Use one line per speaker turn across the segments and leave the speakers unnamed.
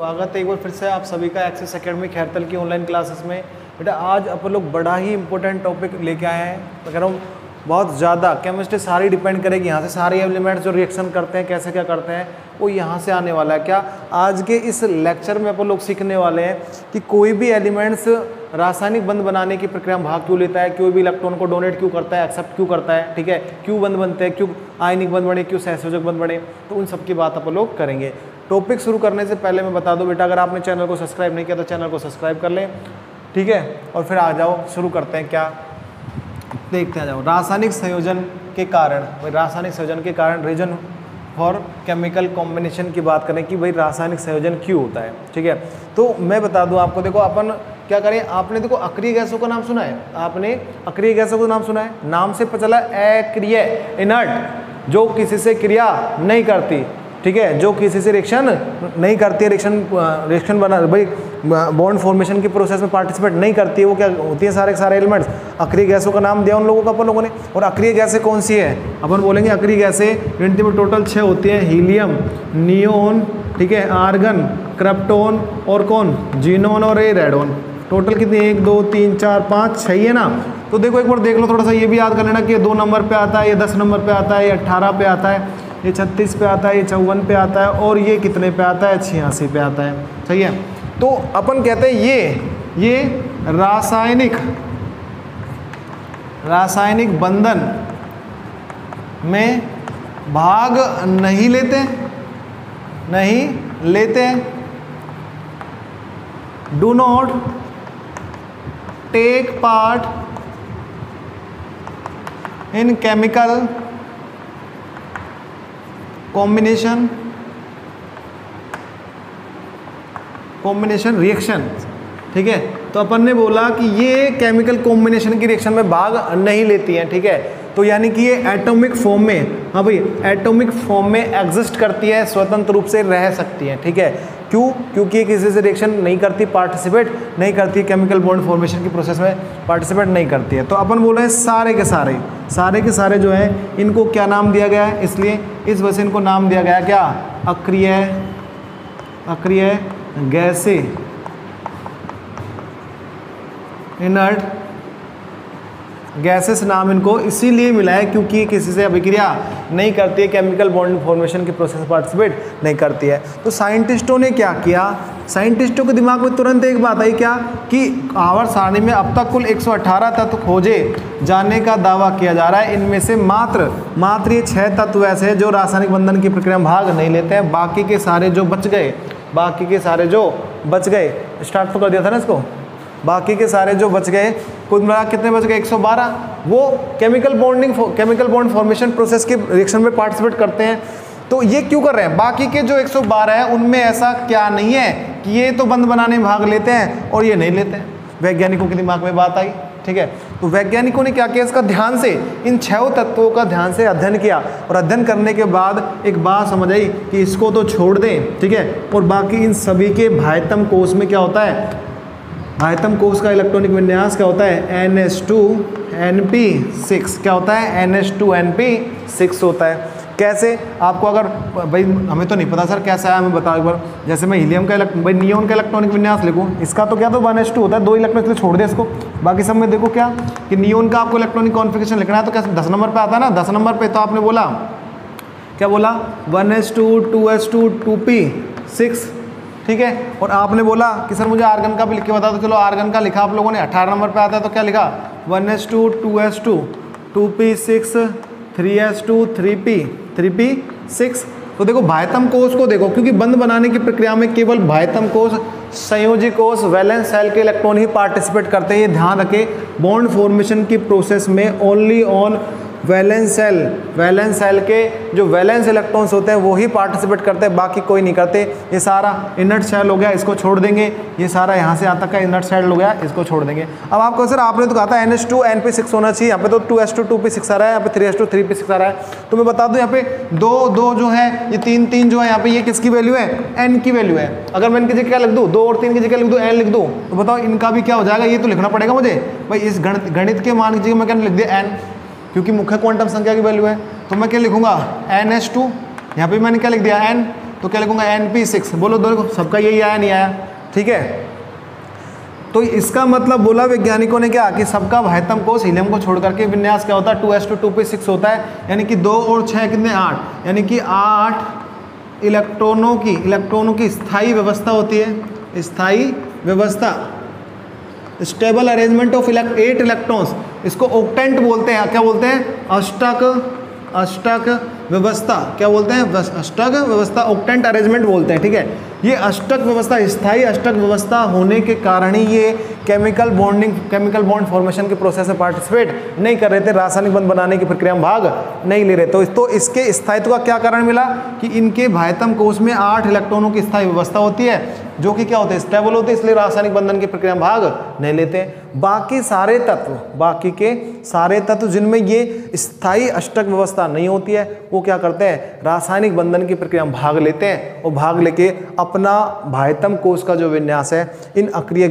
स्वागत है एक बार फिर से आप सभी का एक्सेस एकेडमी खैरतल की ऑनलाइन क्लासेस में। बेटा आज अपन लोग बड़ा ही इंपॉर्टेंट टॉपिक लेके आए हैं। मैं कह रहा हूँ बहुत ज़्यादा केमिस्ट्री सारी डिपेंड करेगी यहाँ से, सारे एलिमेंट्स जो रिएक्शन करते हैं कैसे क्या करते हैं वो यहाँ से आने वाला है। क्या आज के इस लेक्चर में अपन लोग सीखने वाले हैं कि कोई भी एलिमेंट्स रासायनिक बंध बनाने की प्रक्रिया में भाग क्यों लेता है, कोई भी इलेक्ट्रॉन को डोनेट क्यों करता है, एक्सेप्ट क्यों करता है, ठीक है, क्यों बंध बनते हैं, क्यों आयनिक बंध बने, क्यों सहसंयोजक बंध बने, तो उन सब की बात अपन लोग करेंगे। टॉपिक शुरू करने से पहले मैं बता दूं बेटा, अगर आपने चैनल को सब्सक्राइब नहीं किया तो चैनल को सब्सक्राइब कर लें, ठीक है, और फिर आ जाओ शुरू करते हैं। क्या देखते हैं, जाओ रासायनिक संयोजन के कारण, भाई रासायनिक संयोजन के कारण रीजन फॉर केमिकल कॉम्बिनेशन की बात करें कि भाई रासायनिक संयोजन क्यों होता है, ठीक है। तो मैं बता दूं आपको, देखो अपन क्या करें, आपने देखो अक्रिय गैसों का नाम सुना है, आपने अक्रिय गैसों का नाम सुना है, नाम से पता चला अक्रिय इनर्ट, जो किसी से क्रिया नहीं करती, ठीक है, जो किसी से रिएक्शन नहीं करती है, रिएक्शन बना भाई बॉन्ड फॉर्मेशन की प्रोसेस में पार्टिसिपेट नहीं करती है, वो क्या होती है, सारे के सारे एलिमेंट्स। अक्रिय गैसों का नाम दिया उन लोगों को अपन लोगों ने। और अक्रिय गैसें कौन सी है, अपन बोलेंगे अक्रिय गैसें गिनती में टोटल 6 होती हैं, हीलियम, नियोन, ठीक है, आर्गन, क्रिप्टोन और कौन, जीनोन और ये रेडोन। टोटल कितनी, 1 2 3 4 5 6 है ना। तो देखो एक बार देख लो, थोड़ा सा ये भी याद कर लेना कि ये 2 नंबर पे आता है, ये 10 नंबर पे आता है, ये 18 पे आता है, ये 36 पे आता है, ये 54 पे आता है और ये कितने पे आता है, 86 पे आता है, सही है। तो अपन कहते हैं ये रासायनिक बंधन में भाग नहीं लेते, do not take part in chemical combination reaction, ठीक है। तो अपन ने बोला कि ये केमिकल कॉम्बिनेशन की रिएक्शन में भाग नहीं लेती हैं, ठीक है। तो यानी कि ये एटॉमिक फॉर्म में, हाँ भाई एटॉमिक फॉर्म में एग्जिस्ट करती है, स्वतंत्र रूप से रह सकती है, ठीक है। क्यों, क्योंकि ये किसी से रिएक्शन नहीं करती, पार्टिसिपेट नहीं करती, केमिकल बॉन्ड फॉर्मेशन की प्रोसेस में पार्टिसिपेट नहीं करती है। तो अपन बोल रहे हैं सारे के सारे जो है इनको क्या नाम दिया गया है, इसलिए इस वजह से इनको नाम दिया गया क्या, अक्रिय गैसें, इनर्ट गैसेस नाम इनको इसीलिए मिला है क्योंकि किसी से अभिक्रिया नहीं करती है, केमिकल बॉन्ड फॉर्मेशन की प्रोसेस में पार्टिसिपेट नहीं करती है। तो साइंटिस्टों ने क्या किया, साइंटिस्टों के दिमाग में तुरंत एक बात आई क्या, कि आवर्त सारणी में अब तक कुल 118 तत्व खोजे जाने का दावा किया जा रहा है। इनमें से मात्र ये 6 तत्व ऐसे हैं जो रासायनिक बंधन की प्रक्रिया में भाग नहीं लेते हैं। बाकी के सारे जो बच गए, स्टार्ट तो कर दिया था ना इसको, बाकी के सारे जो बच गए, कुल मिला कितने बच गए, 112, वो केमिकल बॉन्ड फॉर्मेशन प्रोसेस के रिएक्शन में पार्टिसिपेट करते हैं। तो ये क्यों कर रहे हैं, बाकी के जो 112 है उनमें ऐसा क्या नहीं है कि ये तो बंध बनाने में भाग लेते हैं और ये नहीं लेते हैं। वैज्ञानिकों के दिमाग में बात आई, ठीक है। तो वैज्ञानिकों ने क्या किया, इसका ध्यान से इन 6 तत्वों का ध्यान से अध्ययन किया और अध्ययन करने के बाद एक बात समझ आई कि इसको तो छोड़ दें, ठीक है, और बाकी इन सभी के भायतम कोष में क्या होता है, भायतम कोष का इलेक्ट्रॉनिक विन्यास क्या होता है, NH2Np6 क्या होता है, NH2Np6 होता है। कैसे, आपको अगर भाई हमें तो नहीं पता सर कैसा है, हमें बताओ एक बार। जैसे मैं हीलियम का भाई नियोन का इलेक्ट्रॉनिक विन्यास लिखूँ, इसका तो क्या तो 1s2 होता है, 2 इलेक्ट्रॉन छोड़ दे इसको, बाकी सब में देखो क्या कि नियोन का आपको इलेक्ट्रॉनिक कॉन्फिगरेशन लिखना है तो कैसे 10 नंबर पर आता है ना। 10 नंबर पर तो आपने बोला क्या बोला, 1s2 2s2 2p6, ठीक है। और आपने बोला कि सर मुझे आर्गन का भी लिख के बता दो, चलो आर्गन का लिखा आप लोगों ने, 18 नंबर पे आता है तो क्या लिखा, 1s2 2s2 2p6 3s2 3p6। तो देखो भायतम कोष को देखो, क्योंकि बंध बनाने की प्रक्रिया में केवल भायतम कोष, संयोजी कोष, वैलेंस सेल के इलेक्ट्रॉन ही पार्टिसिपेट करते हैं। ये ध्यान रखें, बॉन्ड फॉर्मेशन की प्रोसेस में ओनली ऑन वैलेंस सेल के जो वैलेंस इलेक्ट्रॉन्स होते हैं वो ही पार्टिसिपेट करते हैं, बाकी कोई नहीं करते। ये सारा इनर्ट शेल हो गया, इसको छोड़ देंगे, ये सारा यहाँ से यहाँ तक का इनर्ट शेल हो गया, इसको छोड़ देंगे। अब आपको सर आपने तो कहा था NH2Np6 होना चाहिए, यहाँ पे तो 2s2 2p6 आ रहा है, यहाँ पे 3s2 3p6 आ रहा है। तो मैं बता दूं यहाँ पे दो जो है, ये 3 जो है यहाँ पे, ये किसकी वैल्यू है, n की वैल्यू है। अगर मैं इनकी जगह क्या लिख दूँ, 2 और 3 की जगह लिख दूँ n लिख दूँ, तो बताओ इनका भी क्या हो जाएगा, ये तो लिखना पड़ेगा मुझे भाई। इस गणित के मान की जगह मैं क्या लिख दिया n, क्योंकि मुख्य क्वांटम संख्या की वैल्यू है, तो मैं क्या लिखूंगा NH2, यहाँ पे मैंने क्या लिख दिया n, तो क्या लिखूंगा Np6। बोलो दो, सबका यही आया नहीं आया, ठीक है। तो इसका मतलब बोला वैज्ञानिकों ने क्या कि सबका भाइतम कोष हीलियम को छोड़ करके विन्यास क्या होता है 2s2 2p6 होता है, यानी कि 2 और 6 कितने 8, यानी कि 8 इलेक्ट्रॉनों की स्थायी व्यवस्था होती है, स्थायी व्यवस्था, स्टेबल अरेंजमेंट ऑफ 8 इलेक्ट्रॉन्स। इसको ऑक्टेंट बोलते हैं, क्या बोलते हैं, अष्टक व्यवस्था, क्या बोलते हैं, अष्टक व्यवस्था, ऑक्टेंट अरेंजमेंट बोलते हैं, ठीक है। ये अष्टक व्यवस्था, स्थायी अष्टक व्यवस्था होने के कारण ही ये केमिकल बॉन्ड फॉर्मेशन के प्रोसेस में पार्टिसिपेट नहीं कर रहे थे, रासायनिक बंध बनाने की प्रक्रिया में भाग नहीं ले रहे। तो इसके स्थायित्व का क्या कारण मिला कि इनके भाइतम कोष में 8 इलेक्ट्रॉनों की स्थायी व्यवस्था होती है, जो कि क्या होते हैं, स्टेबल होते हैं, इसलिए रासायनिक बंधन की प्रक्रिया में भाग नहीं लेते। बाकी के सारे तत्व जिनमें ये स्थायी अष्टक व्यवस्था नहीं होती है, वो क्या करते हैं, रासायनिक बंधन की प्रक्रिया में भाग लेते हैं और भाग लेके अपना भाइतम कोष का जो विन्यास है इन अक्रिय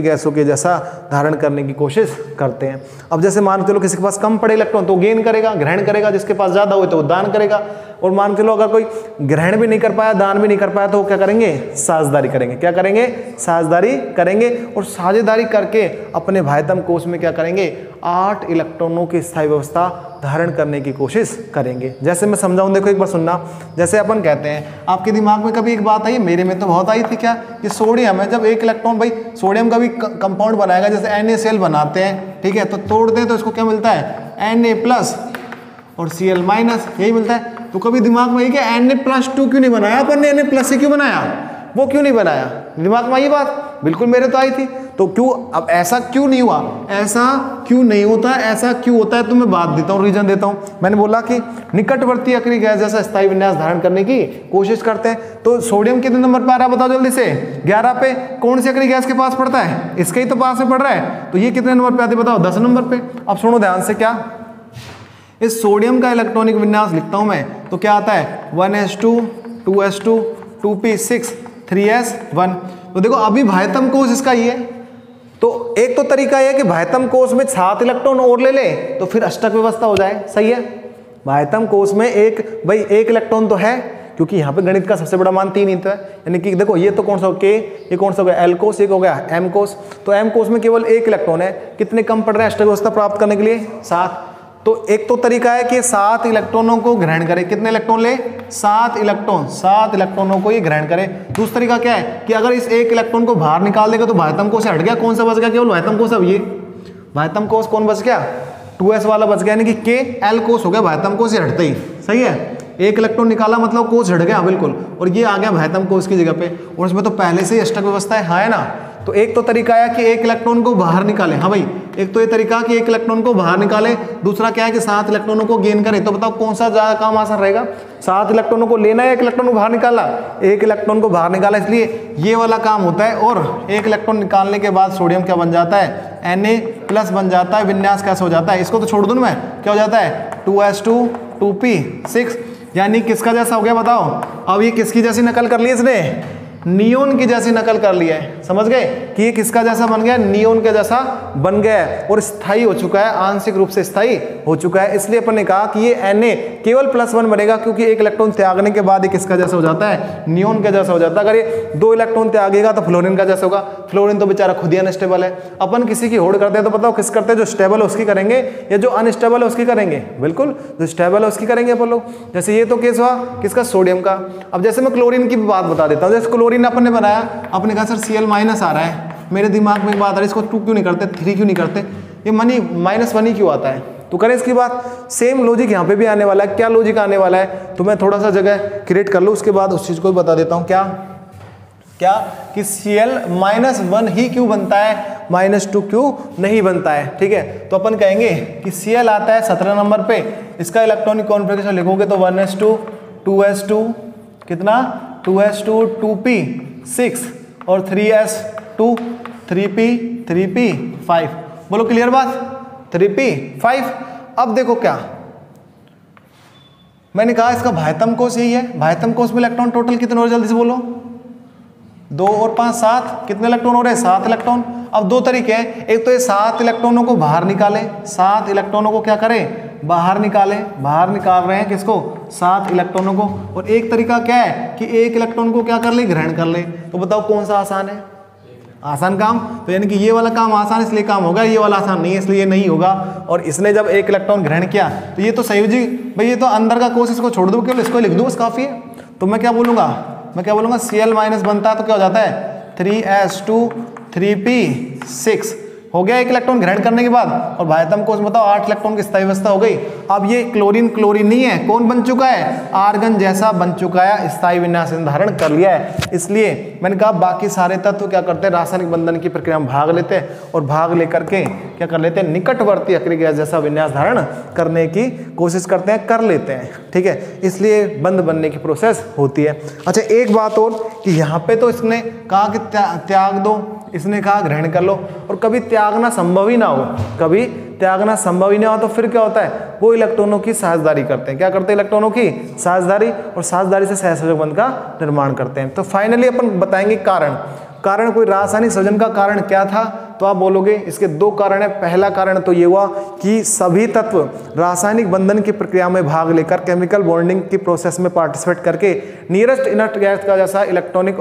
गैसों के जैसा धारण करने की कोशिश करते हैं। अब जैसे मान के चलो किसी के पास कम पड़े इलेक्ट्रॉन तो गेन करेगा, ग्रहण करेगा, जिसके पास ज्यादा हुए तो वो दान करेगा, और मान के लो अगर कोई ग्रहण भी नहीं कर पाया, दान भी नहीं कर पाया, तो वो क्या करेंगे, साझेदारी करेंगे। क्या करेंगे, साझेदारी करेंगे, और साझेदारी करके अपने भाइतम कोष में क्या करेंगे, 8 इलेक्ट्रॉनों की स्थायी व्यवस्था धारण करने की कोशिश करेंगे। जैसे मैं समझाऊं, देखो एक बार सुनना। जैसे अपन कहते हैं, आपके दिमाग में कभी एक बात आई, मेरे में तो बहुत आई थी, क्या, ये सोडियम है, जब एक इलेक्ट्रॉन, भाई सोडियम का भी कंपाउंड बनाएगा, जैसे NaCl बनाते हैं, ठीक है, तो तोड़ते हैं तो इसको क्या मिलता है, Na+ और Cl-, यही मिलता है। तो कभी दिमाग में आई कि Na+2 क्यों नहीं बनाया अपन ने, Na+ ही क्यों बनाया, वो क्यों नहीं बनाया, दिमाग में ये बात बिल्कुल मेरे तो आई थी। तो क्यों, अब ऐसा क्यों नहीं हुआ, ऐसा क्यों नहीं होता, ऐसा क्यों होता है, तो मैं बात देता हूँ, रीजन देता हूँ। मैंने बोला कि निकटवर्ती अक्रिय गैस जैसा स्थायी विन्यास धारण करने की कोशिश करते हैं। तो सोडियम कितने नंबर पे आ रहा है बताओ जल्दी से, 11 पे। कौन सी अक्रिय गैस के पास पड़ता है, इसके ही तो पास में पड़ रहा है, तो ये कितने नंबर पे आती है बताओ, 10 नंबर पे। अब सुनो ध्यान से, क्या इस सोडियम का इलेक्ट्रॉनिक विन्यास लिखता हूं मैं, तो क्या आता है 1s2 2s2 2p6 3s1। तो देखो अभी भाइतम कोष इसका ये है, तो एक तो तरीका यह है कि भाइतम कोष में 7 इलेक्ट्रॉन और ले ले तो फिर अष्टक व्यवस्था हो जाए, सही है। भाइतम कोष में एक इलेक्ट्रॉन तो है, क्योंकि यहाँ पे गणित का सबसे बड़ा मान 3 ही तो है, यानी कि देखो ये तो कौन सा के, ये कौन सा हो गया L कोष, ये हो गया M कोष। तो M कोष में केवल 1 इलेक्ट्रॉन है, कितने कम पड़ रहे हैं अष्टक व्यवस्था प्राप्त करने के लिए, 7। तो एक तो तरीका है कि 7 इलेक्ट्रॉनों को ग्रहण करे, कितने इलेक्ट्रॉन ले, 7 इलेक्ट्रॉनों को ये ग्रहण करे। दूसरा तरीका क्या है कि अगर इस एक इलेक्ट्रॉन को बाहर निकाल देगा तो भाइतम कोष हट गया, कौन सा बच गया, केवल भाइतम कोष। अब ये भाइतम कोष कौन बच गया, 2s वाला बच गया, यानी कि के L कोष हो गया भाइतम कोष से हटते ही, सही है। एक इलेक्ट्रॉन निकाला मतलब कोष हट गया बिल्कुल, और ये आ गया भाइतम कोष की जगह पे, और इसमें तो पहले से ही अष्टक व्यवस्था है, हाँ है ना। तो एक तो तरीका है कि एक इलेक्ट्रॉन को बाहर निकाले, हाँ भाई, एक तो ये तरीका कि एक इलेक्ट्रॉन को बाहर निकाले। दूसरा क्या है कि 7 इलेक्ट्रॉनों को गेन करे। तो बताओ कौन सा ज्यादा काम आसान रहेगा, 7 इलेक्ट्रॉनों को लेना है, एक इलेक्ट्रॉन को बाहर निकाला, एक इलेक्ट्रॉन को बाहर निकाला, इसलिए ये वाला काम होता है। और एक इलेक्ट्रॉन निकालने के बाद सोडियम क्या बन जाता है, Na+ बन जाता है, विन्यास कैसे हो जाता है, इसको तो छोड़ दूं मैं, क्या हो जाता है 2s2 2p6, यानी किसका जैसा हो गया बताओ। अब ये किसकी जैसी नकल कर ली इसने, नियोन की जैसी नकल कर लिया है, समझ गए कि ये किसका जैसा बन गया, नियोन के जैसा बन गया है, और स्थायी हो चुका है, आंशिक रूप से स्थायी हो चुका है। इसलिए अपन ने कहा कि ये Na केवल +1 बनेगा, क्योंकि एक इलेक्ट्रॉन त्यागने के बाद ये किसका जैसा हो जाता है, नियोन के जैसा हो जाता है। अगर ये 2 इलेक्ट्रॉन त्यागेगा तो फ्लोरीन का जैसा होगा, फ्लोरीन तो बेचारा खुद ही अनस्टेबल है। अपन किसी की होड़ करते हैं तो बताओ किस करते हैं, जो स्टेबल है उसकी करेंगे या जो अनस्टेबल है उसकी करेंगे, बिल्कुल जो स्टेबल है उसकी करेंगे अपन लोग। जैसे ये तो केस हुआ किसका, सोडियम का। अब जैसे मैं क्लोरीन की भी बात बता देता हूँ। जैसे क्लोरीन अपन ने बनाया, आपने कहा सर Cl- आ रहा है, मेरे दिमाग में एक बात आ रही है, इसको 2 क्यों नहीं करते, 3 क्यों नहीं करते, ये -1 ही क्यों आता है। तो करें इसकी बात, सेम लॉजिक यहाँ पे भी आने वाला है। क्या लॉजिक आने वाला है, तो मैं थोड़ा सा जगह क्रिएट कर लूँ, उसके बाद उस चीज को बता देता हूँ। क्या कि Cl-1 ही क्यों बनता है, -2 क्यों नहीं बनता है, ठीक है। तो अपन कहेंगे कि Cl आता है 17 नंबर पे, इसका इलेक्ट्रॉनिक कॉन्फ़िगरेशन लिखोगे तो 1s2 2s2 कितना 2s2 2p6 और 3s2 3p5। बोलो क्लियर बात, 3p5। अब देखो क्या मैंने कहा, इसका भाइतम कोष यही है। भाइतम कोष में इलेक्ट्रॉन टोटल कितने हो रहे, जल्दी से बोलो, 2 और 5 7, कितने इलेक्ट्रॉन हो रहे हैं, 7 इलेक्ट्रॉन। अब 2 तरीके हैं, एक तो ये 7 इलेक्ट्रॉनों को बाहर निकाले, 7 इलेक्ट्रॉनों को क्या करें बाहर निकाल रहे हैं किसको, 7 इलेक्ट्रॉनों को। और एक तरीका क्या है कि एक इलेक्ट्रॉन को क्या कर ले, ग्रहण कर ले। तो बताओ कौन सा आसान है, आसान काम। तो यानी कि ये वाला काम आसान इसलिए काम होगा, ये वाला आसान नहीं है इसलिए नहीं होगा। और इसने जब एक इलेक्ट्रॉन ग्रहण किया तो ये तो संयोजी, भाई ये तो अंदर का कोश, इसको छोड़ दो, केवल इसको लिख दो बस काफी है। तो मैं क्या बोलूंगा Cl- बनता है तो क्या हो जाता है 3s2 3p6 हो गया एक इलेक्ट्रॉन ग्रहण करने के बाद। और भाइतम कोश बताओ 8 इलेक्ट्रॉन की स्थायी अवस्था हो गई। अब ये क्लोरीन नहीं है, कौन बन चुका है, आर्गन जैसा बन चुका है, स्थायी विन्यास धारण कर लिया है। इसलिए मैंने कहा बाकी सारे तत्व क्या करते हैं, रासायनिक बंधन की प्रक्रिया में भाग लेते हैं और भाग लेकर के क्या कर लेते हैं, निकटवर्ती अक्रिय गैस जैसा विन्यास धारण करने की कोशिश करते हैं, कर लेते हैं। ठीक है, इसलिए बंध बनने की प्रोसेस होती है। अच्छा एक बात और कि यहाँ पे तो इसने कहा कि त्याग दो, इसने कहा ग्रहण कर लो। और कभी त्यागना संभव ही ना हो, तो फिर क्या होता है, वो इलेक्ट्रॉनों की साझेदारी करते हैं। क्या करते हैं, इलेक्ट्रॉनों की साझेदारी, और साझेदारी से सहसंयोजक बंध का निर्माण करते हैं। तो फाइनली अपन बताएंगे कारण कोई रासायनिक संयोजन का कारण क्या था। तो आप बोलोगे इसके 2 कारण है। पहला कारण तो ये हुआ कि सभी तत्व रासायनिक बंधन की प्रक्रिया में भाग लेकर केमिकल बॉन्डिंग की प्रोसेस में पार्टिसिपेट करके नियरेस्ट इनर्ट गैस का जैसा इलेक्ट्रॉनिक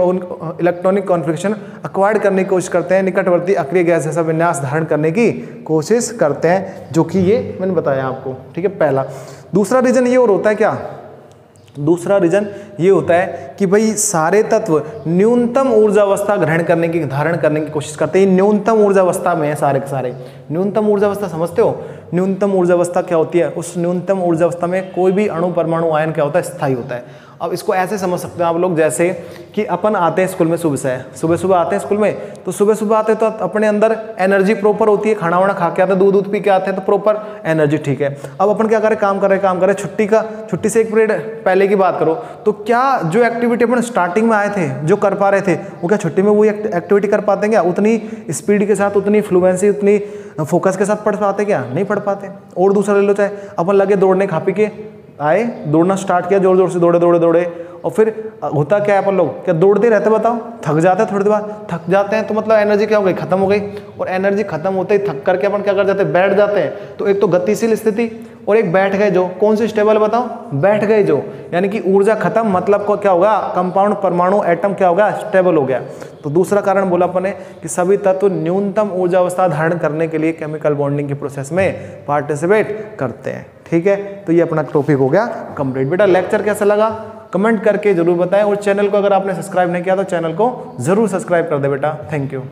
कॉन्फिगरेशन एक्वायर्ड करने की कोशिश करते हैं, निकटवर्ती अक्रिय गैस जैसा विन्यास धारण करने की कोशिश करते हैं, जो कि ये मैंने बताया आपको। ठीक है, पहला। दूसरा रीजन ये और होता है क्या, दूसरा रीजन ये होता है कि भाई सारे तत्व न्यूनतम ऊर्जा अवस्था धारण करने की कोशिश करते हैं। न्यूनतम ऊर्जा अवस्था में है सारे के सारे। न्यूनतम ऊर्जा अवस्था समझते हो, न्यूनतम ऊर्जा अवस्था क्या होती है, उस न्यूनतम ऊर्जा अवस्था में कोई भी अणु परमाणु आयन क्या होता है, स्थायी होता है। अब इसको ऐसे समझ सकते हैं आप लोग, जैसे कि अपन आते हैं स्कूल में सुबह आते हैं स्कूल में, तो सुबह आते हैं तो अपने अंदर एनर्जी प्रॉपर होती है, खाना वाना खा के आते हैं, दूध पी के आते हैं, तो प्रॉपर एनर्जी। ठीक है, अब अपन क्या करें, काम कर रहे छुट्टी से 1 पीरियड पहले की बात करो तो क्या जो एक्टिविटी अपन स्टार्टिंग में आए थे जो कर पा रहे थे, वो क्या छुट्टी में वही एक्टिविटी कर पाते हैं क्या, उतनी स्पीड के साथ, उतनी फ्लुएंसी, उतनी फोकस के साथ पढ़ पाते क्या, नहीं पढ़ पाते। और दूसरा ले लो, चाहे अपन लगे दौड़ने, खा पी के आए, दौड़ना स्टार्ट किया, जोर जोर से दौड़े, और फिर होता क्या है, अपन लोग क्या दौड़ते रहते, बताओ, थक जाते हैं, थोड़ी देर बाद थक जाते हैं, तो मतलब एनर्जी क्या हो गई, खत्म हो गई। और एनर्जी खत्म होते ही थक करके अपन क्या कर जाते हैं, बैठ जाते हैं। तो एक तो गतिशील स्थिति, और एक बैठ गए जो, कौन सी स्टेबल बताओ, बैठ गए जो, यानी कि ऊर्जा खत्म, मतलब को क्या होगा, कंपाउंड परमाणु एटम क्या होगा, स्टेबल हो गया। तो दूसरा कारण बोला अपन ने कि सभी तत्व न्यूनतम ऊर्जा अवस्था धारण करने के लिए केमिकल बॉन्डिंग की प्रोसेस में पार्टिसिपेट करते हैं। ठीक है, तो ये अपना टॉपिक हो गया कंप्लीट। बेटा लेक्चर कैसा लगा कमेंट करके जरूर बताएं, और चैनल को अगर आपने सब्सक्राइब नहीं किया तो चैनल को जरूर सब्सक्राइब कर दे बेटा। Thank you.